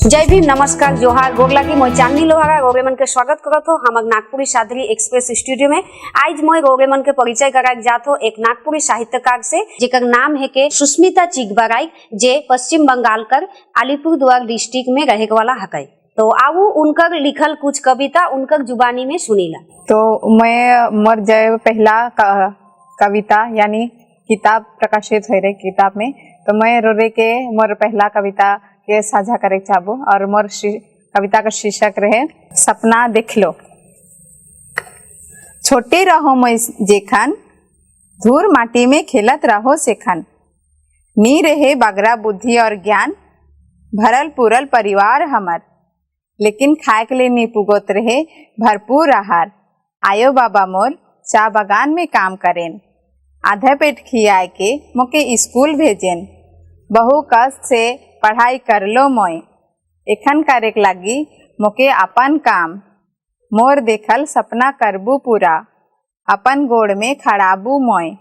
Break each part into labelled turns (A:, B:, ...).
A: जय भीम, नमस्कार, जोहार, गोगला की मैं चांदनी लोहारा गोगे मन के स्वागत करत हो हम नागपुरी सादरी एक्सप्रेस स्टूडियो में। आज मैं गोगे मन के परिचय कराए जात हो एक नागपुरी साहित्यकार से जेकर नाम है के सुष्मिता चिगबराई, जे पश्चिम बंगाल कर अलीपुरद्वार डिस्ट्रिक्ट में रहे वाला हकई। तो आवू उनकर लिखल कुछ कविता उनकर जुबानी में सुनीला।
B: तो मैं मोर जय पहला कविता यानी किताब प्रकाशित हो रही किताब में, तो मैं रोरे के मोर पहला कविता के साझा करे चाहबो और मोर कविता का शीर्षक रहे सपना देख लो। छोटे रहो मैं जेखन धूर माटी में खेलत रहो सेखन, नी रहे बगरा बुद्धि और ज्ञान भरल पूरल परिवार हमर, लेकिन खाए के लिए नी पुगोत रहे भरपूर आहार। आयो बाबा मोर चा बागान में काम करेन, आधा पेट खियाए के मोके स्कूल भेजेन। बहु कष्ट से पढ़ाई कर लो मोय, एखन करेक लगी मोके अपन काम। मोर देखल सपना करबू पूरा, अपन गोड़ में खड़ाबू मोय।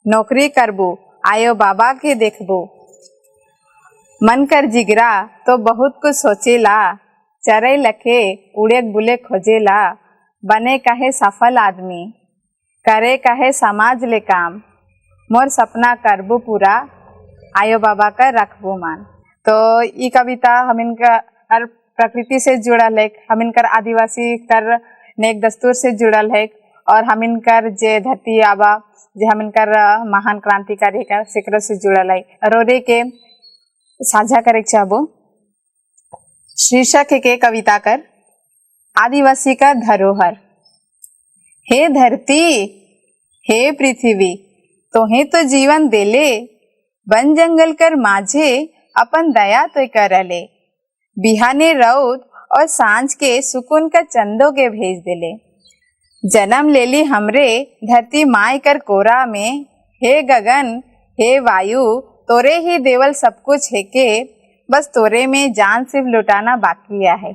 B: नौकरी करबू आयो बाबा के देखबू, मन कर जिगरा तो बहुत कुछ सोचेला। चरे लखे उड़े बुले खोजेला, बने कहे सफल आदमी, करे कहे समाज ले काम। मोर सपना करबू पूरा, आयो बाबा का रखबू मान। तो ये कविता हम इनका प्रकृति से जुड़ल है, हम इनकर आदिवासी कर नेक दस्तूर से जुड़ल है, और हम इनकर जे धरती आबा जे हम इनकर महान क्रांतिकारी का सिकरो से जुड़ल है। रोरे के साझा करे चाहबो। शीर्षक के कविता कर आदिवासी का धरोहर। हे धरती हे पृथ्वी तोहे तो जीवन देले, वन जंगल कर माझे अपन दया तो करले। बिहाने रौद और सांझ के सुकून का चंदो के भेज देले। जन्म लेली हमरे धरती माई कर कोरा में, हे गगन हे वायु तोरे ही देवल सब कुछ है के, बस तोरे में जान सिर्फ लुटाना बाकी है।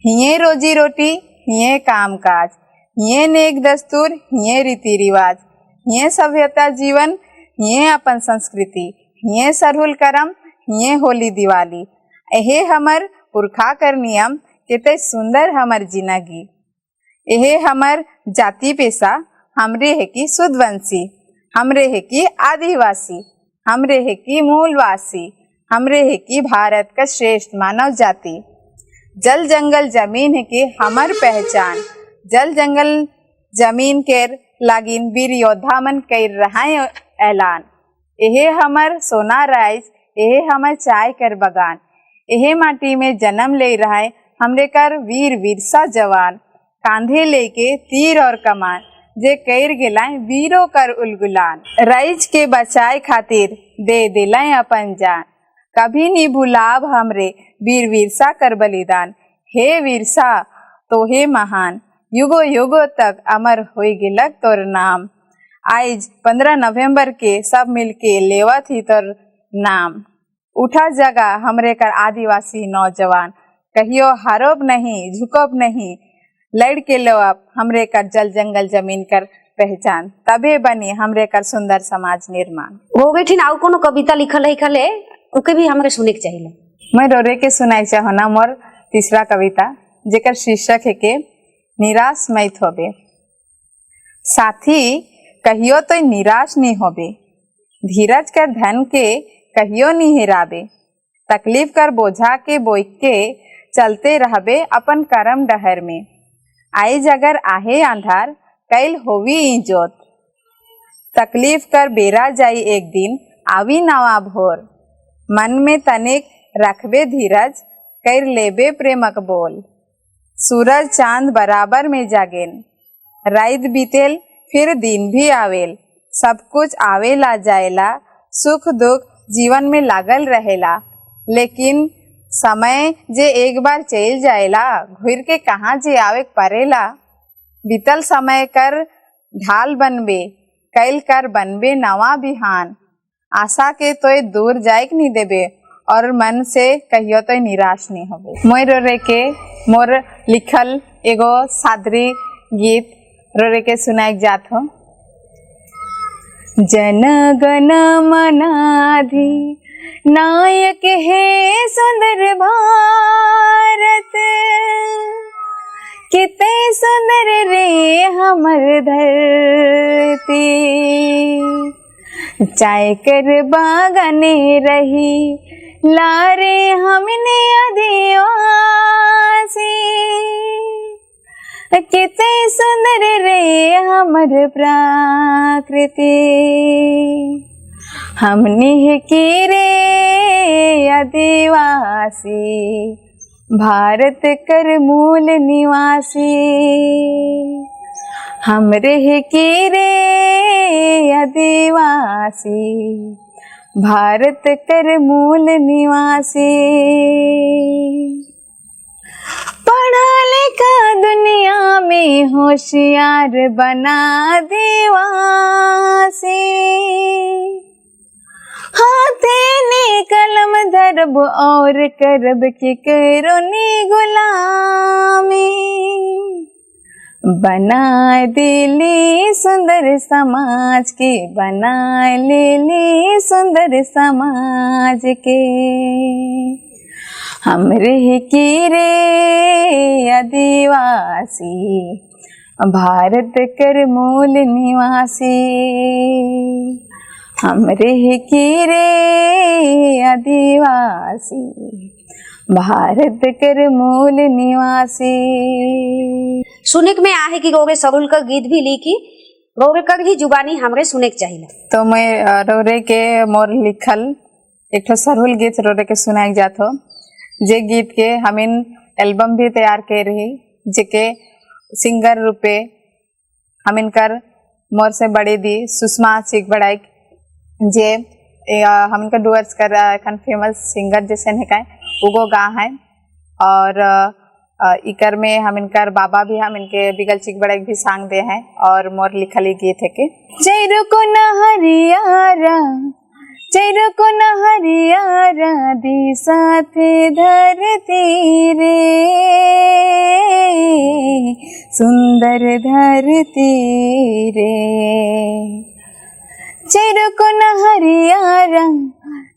B: हिये रोजी रोटी हिये काम काज, हिये नेक दस्तूर हिये रीति रिवाज, हिये सभ्यता जीवन हिये अपन संस्कृति, हिये सरहुल करम हिये होली दिवाली। एहे हमर पुरखा कर नियम कितने सुंदर हमर जिंदगी। एहे हमर जाति पेशा, हमरे है कि सुधवंशी, हमरे है कि आदिवासी, हमरे है कि मूलवासी, हमरे है कि भारत का श्रेष्ठ मानव जाति। जल जंगल जमीन है कि हमर पहचान, जल जंगल जमीन के लागिन वीर योद्धा मन कर रहे ऐलान। एहे हमर सोना राइज, एहे हमर चाय कर बगान, एहे माटी में जन्म ले रहे हमरे कर वीर विरसा जवान। कांधे लेके तीर और कमान, जे कैर गेलाय वीरों कर उलगुलान। राइज के बचाए खातिर दे दिलाय अपन जान, कभी नहीं भुलाब हमरे वीर विरसा कर बलिदान। हे विरसा तो हे महान, युगो युगो तक अमर होई गिलक तोर नाम। आज 15 नवंबर के सब मिलके लेवत ही तोर नाम। उठा जगा हमरे कर आदिवासी नौजवान, कहियो हारोब नहीं झुकोब नहीं, लड़ के लो अब हमरे कर जल जंगल जमीन कर पहचान, तबे बनी हमरे कर सुंदर समाज निर्माण।
A: हो गई आउ कोनो कविता लिखल है खले ओके भी हमरे सुने के चाहिए।
B: मैं रोरे के सुनाई चाहो ना मोर तीसरा कविता, जेकर शीर्षक है के निराश मत होबे। साथी कहियो तो निराश नहीं होबे, धीरज कर धन के कहियो नहीं हेराबे। तकलीफ कर बोझा के बोई के चलते रहबे अपन करम डहर में। आई जगर आहे अंधार कैल होवी जोत, तकलीफ कर बेरा जाई एक दिन आवी नवा भोर। मन में तनिक रखबे धीरज कर लेबे प्रेमक बोल। सूरज चांद बराबर में जागेन, रात बीतेल फिर दिन भी आवेल। सब कुछ आवेला जाएला, सुख दुख जीवन में लागल रहेला, लेकिन समय जे एक बार चल जाएला घुर के कहाँ जे आवे परेला। बीतल समय कर ढाल बनबे, कैल कर बनबे नवा बिहान। आशा के तो दूर जाए नहीं देबे, और मन से कहियो तो निराश नहीं होबे। मोर रोरे के मोर लिखल एगो सादरी गीत रोरे के सुनाई जात हो। जन गण मनाधि नायक है सुंदर भारत, कितने सुंदर रे हमर धरती। चाय कर बागाने रही लारे हमने आदिवासी, कितने सुंदर रे हमर प्रकृति। हमने की रे आदिवासी, भारत कर मूल निवासी। हमरे की रे आदिवासी, भारत कर मूल निवासी। पढ़ा लिखा दुनिया में होशियार बना आदिवासी। हाथे ने कलम धरब और करब के करो नी गुलामी। बना दिली सुंदर समाज के, बना लेली सुंदर समाज के। हमरे की रे आदिवासी, भारत कर मूल निवासी। हमरे की रे आदिवासी, भारत कर मूल निवासी।
A: सुने में आहे कि रोगे सरुल का गीत भी लिखी, रोगे कर ही जुबानी हमरे सुने के चाहिए।
B: तो मैं रोरे के मोर लिखल एक ठो सरुल गीत रोरे के सुनाई जात हो। जे गीत के हमिन एल्बम भी तैयार कर रही, जेके सिंगर रूपे हमिन कर मोर से बड़े दी सुषमा चिक बड़ाई, जे हमिन का डुअर्स कर एखन फेमस सिंगर जैसे है का उगो गा है। और इकर में हम इनकर बाबा भी हम इनके बिगल चिक बड़े भी सांग दे हैं। और मोर लिखली गीत है के चैरो को नहरियारा, चैरो को नहरियारा दी साथे धरती रे, सुंदर धरती रे। चैरो को नहरियारा,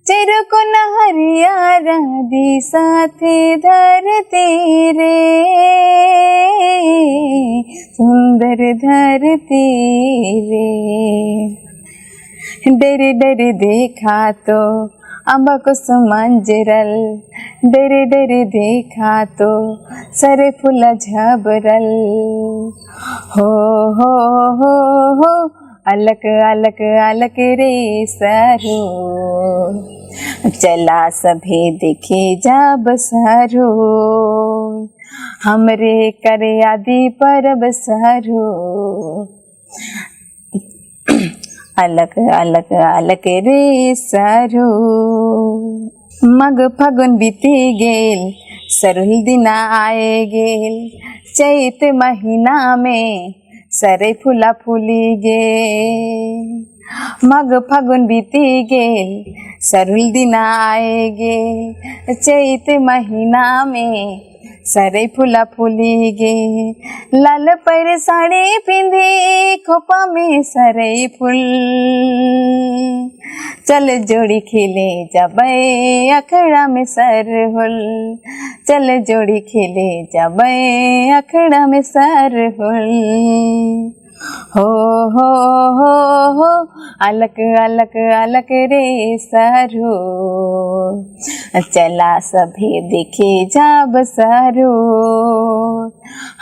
B: चैरो को नहरियारा दी साथे धरती रे, सुंदर धरती रे। डर डर देखा तो अम्बा को मंजरल, डर डर देखा तो सरे फूला झबरल। हो हो हो हो अलक अलक अलक रे सरो, चला सभे देखे जब सरो, हमरे करे आदि परब सरो। अलक अलक अलक रे सरो। मग फगुन बीती गेल, सरुल दिना आए गेल, चैत महीना में सरे फूला फूली गे। मग फगुन बीती गेल, सरुल दिना आए गे, चैत महीना में सरे फूला फूली गे। लाल पर साड़ी पिंधे खोपा में सरे फूल, चल जोड़ी खेले जबे अखड़ा में सरहुल, चल जोड़ी खेले जबे अखड़ा में सरहुल। हो हो हो हो अलक अलक अलक रे सरो, चला सभी देखे जब सरो,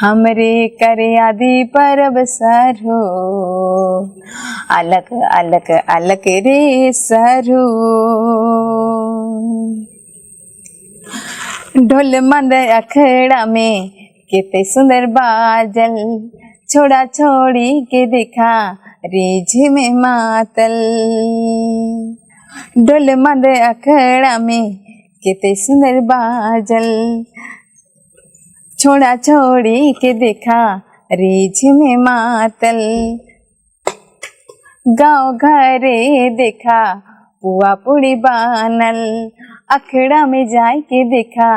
B: हमरे करे आदि परब सरो। अलक अलक अलक रे सरो। ढोल मंद अखड़ा में कितने सुंदर बाजल, छोड़ा छोड़ी के देखा रीझ में मातल। ढोल मंद अखड़ा में कितने सुंदर बाजल, छोड़ा छोड़ी के देखा रीझ में मातल। गाँव घरे देखा पुआ पुड़ी बानल, अखड़ा में जाए के देखा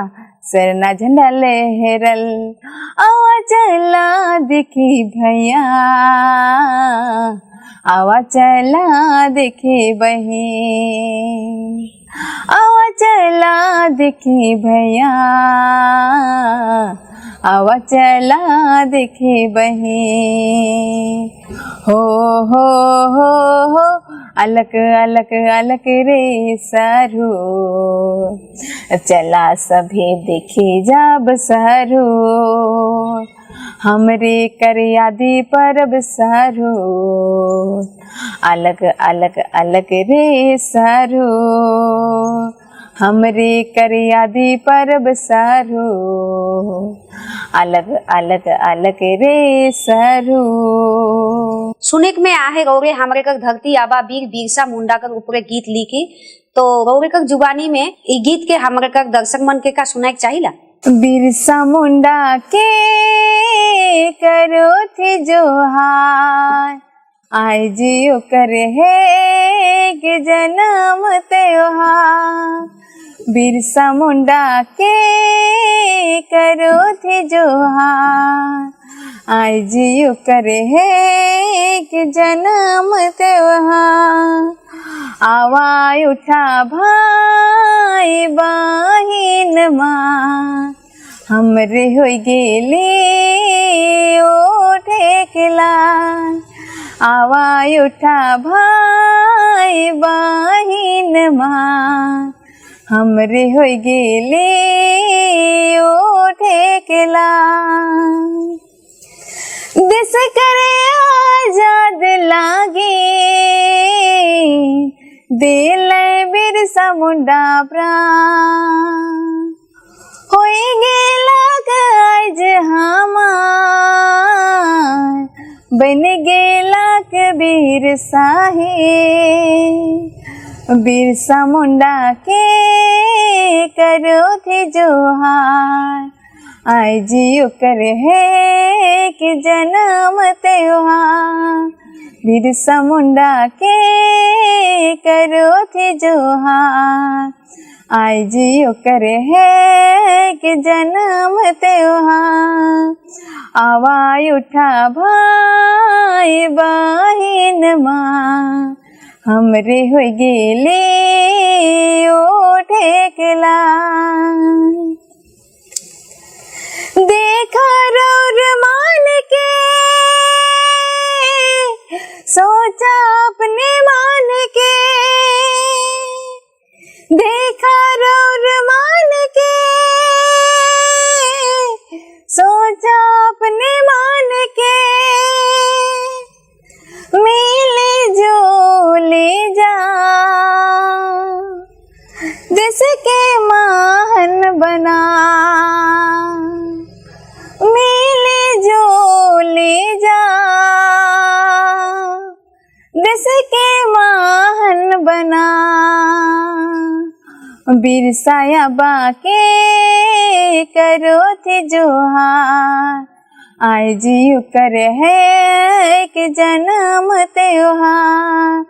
B: सरना झंडा लहरल। आवा चला देखी भैया, आवा चला देखे बहन, आवा चला देखे भैया, आवा चला देखे बहन। हो अलक अलक अलक रे सरू, चला सभे देखे जाब सरू, हमरे कर यादी परब सरू, अलग अलग अलग रे सरू, हमरे कर यादी परब सरू, अलग अलग अलग रे सरू।
A: सुने में आहे गौरे हमरे कर धरती आबा वीर बिरसा मुंडा कर ऊपर गीत लिखी, तो गौरे कर जुबानी में ई गीत के हमरे कर दर्शक मन के का सुनाए चाहिला।
B: बिरसा मुंडा के करो थे जोहार, आय जियो करे है के जन्म त्योहार। बिरसा मुंडा के करो थे जोहार, आय जियो करे है के जन्म त्योहार। आवाज उठा भाई बहिन माँ, हमरे होई गेले ओठे केला। आवाज उठा भाई बहिन माँ, हमरे होई गेले ओठे केला। देश करे आजाद लागे, दिल बिरसा मुंडा प्राण, होई गेला आज हमार, बन गेला कबीर साहे। बिरसा मुंडा के करो थे जोहार, आय जियो करे है कि जन्म त्योहार। बिरसा मुंडा के करो थे जोहार, आय जियो करे है कि जन्म त्योहार। आवाज उठा भाई बहिन माँ, हमरे होई गेले ओठे केला। देखा रौर मान के, सोचा अपने मान के, देखा रौर मान के, सोचा अपने मान के। मिले जो ले जा देश के महान बना, मिले जो ले जा देश के महान बना। बिरसा आबा के करो थे जोहार, आय जियो करे है कि जन्म त्योहार।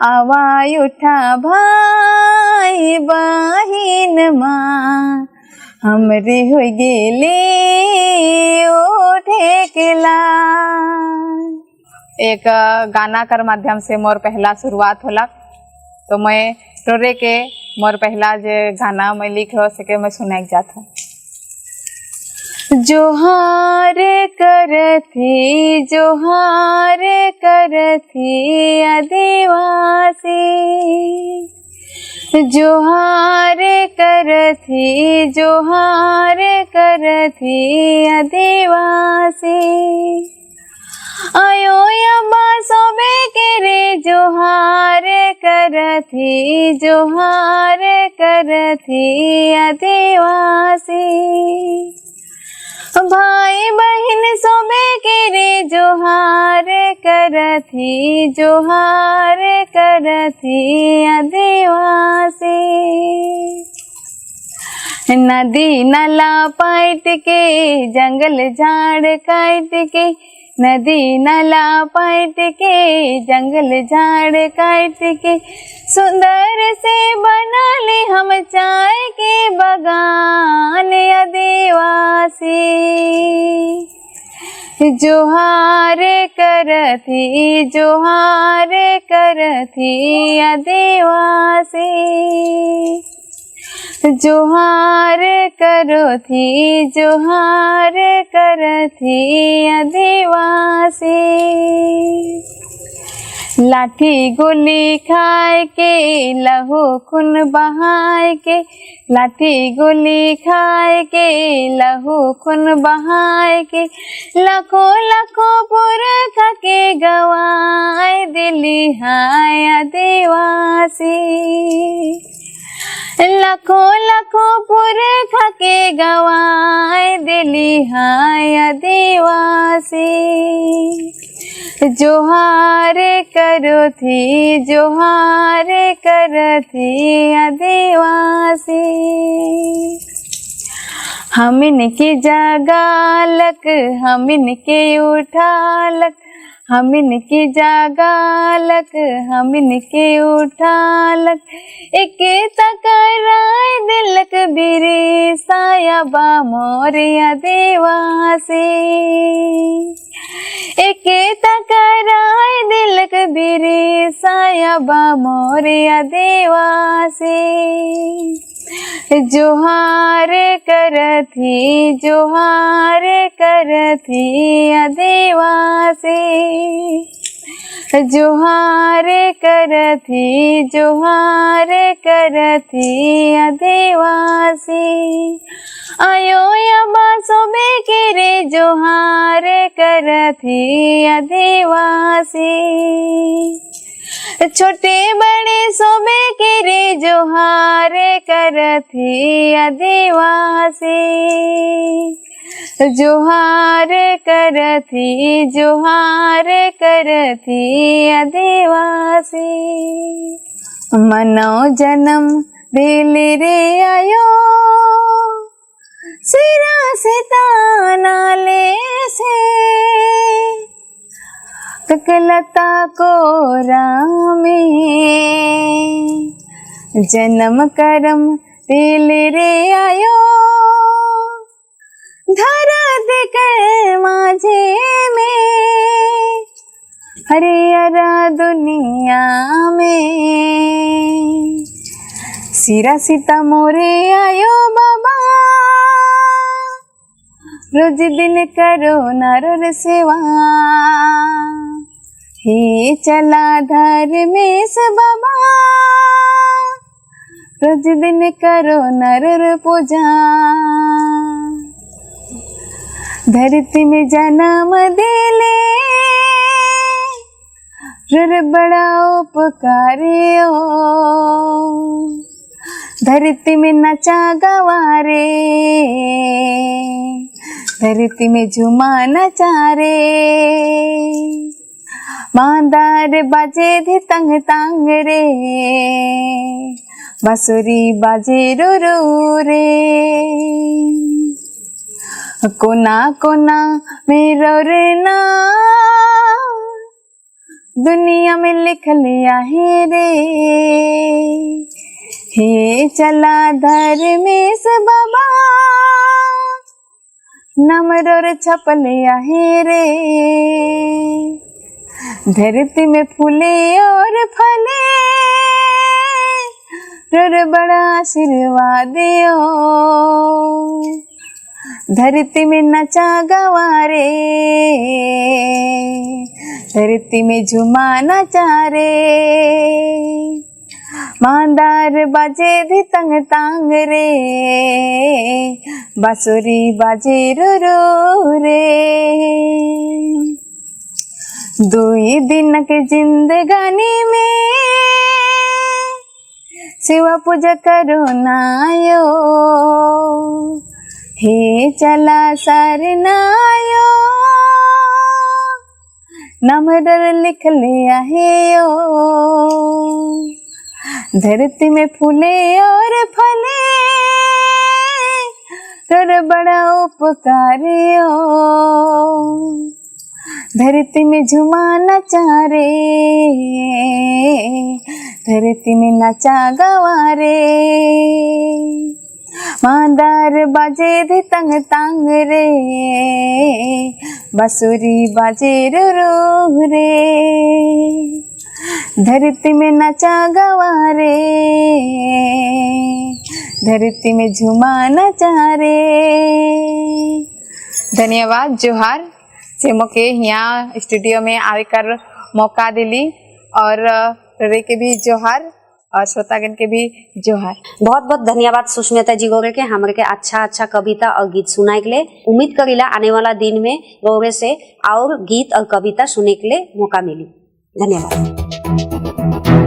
B: आवाज उठा भाई बहिन माँ, हमरे होई गेले ओठे केला। एक गाना कर माध्यम से मोर पहला शुरुआत होला, तो मैं तोरे के मोर पहला जे गाना मैं लिख सके मैं सुनाई जात हूँ। जोहार करथी जोहार करथी आदिवासी, जोहार करथी जोहार करथी आदिवासी। आयो अब्बा सोबे के रे जोहार करथी जोहार करथी आदिवासी। भाई बहन सोबे के रे जोहार करथी जोहार करथी आदिवासी। नदी नाला पाट के जंगल झाड़ काट के, नदी नाला पाट के जंगल झाड़ काट के, सुंदर से बना ले हम चाय के बगान आदिवासी। जोहार करथी जोहार करथी आदिवासी जोहार करो थी जोहार करथी आदिवासी लाठी गोली खाए के लहू खून बहाए के लाठी गोली खाए के लहू खून बहाए के लाखों लाखों पुरख के गवाए दिली हाय आदिवासी लाखों लाखों पुरख के गवाए दिली हाय आदिवासी जोहार करो थी जोहार करथी आदिवासी हमिन के जगालक हमिन के उठालक हमिन के जागालक हमिन के उठालक एक तकराय दिलक बिरे सायाबा मोरिया देवासी एक तकराय दिलक बिरे सायाबा मोरिया देवासी जोहार करथी जोहार करथी आदिवासी जोहार करथी जोहार करथी आदिवासी आयो यबा सोबे के रे जोहार करथी आदिवासी छोटे बड़े सोबे के रे जोहार करथी आदिवासी जोहार करथी जोहार करथी आदिवासी मनो जन्म दिल रे आयो सिरा से ताना ले से ककलता को रामे जन्म करम दिल रे आयो धरत कर माझे में हरियरा दुनिया में सिरा सीता मोरे आयो बाबा रोज दिन करो नर सेवा हे चला धर्मेश बाबा रोज दिन करो नर पूजा धरती में जन्म दिले रुर बड़ा उपकारियो धरती में नचा गवारे धरती में झुमा नचारे मांदार बाजे धी तंग तंग रे बांसुरी बाजे रो रो रे कोना कोना मेरो रे ना दुनिया में लिख लिया है रे हे चला धर्मेश बाबा नमरो रे छप लिया है रे धरती में फूले और फले रो बड़ा आशीर्वाद दियो धरती में नचा गवारे धरती में झुमा नचारे मांदार बाजे धी तंग तांग रे बांसुरी बाजे रो रो रे दुई दिन के जिंदगानी में शिवा पूजा करो नायो हे चला सरनायो नमर लिख लिया है यो धरती में फूले और फले रोर बड़ा उपकारियो धरती में झुमा नचारे धरती में नचा गवारे मांदार बाजे धी तंग तंग रे बांसुरी बाजे रो रो रे, धरती में नचा गवा रे, धरती में झूमा नचा रे। धन्यवाद, जोहार से मोके यहाँ स्टूडियो में आकर मौका दिली, और रे के भी जोहार और श्रोतागण के भी जोहार।
A: बहुत बहुत धन्यवाद सुष्मिता जी गोरे के हमरे के अच्छा अच्छा कविता और गीत सुनाए के लिए। उम्मीद करीला आने वाला दिन में गोरे से और गीत और कविता सुने के लिए मौका मिली। धन्यवाद।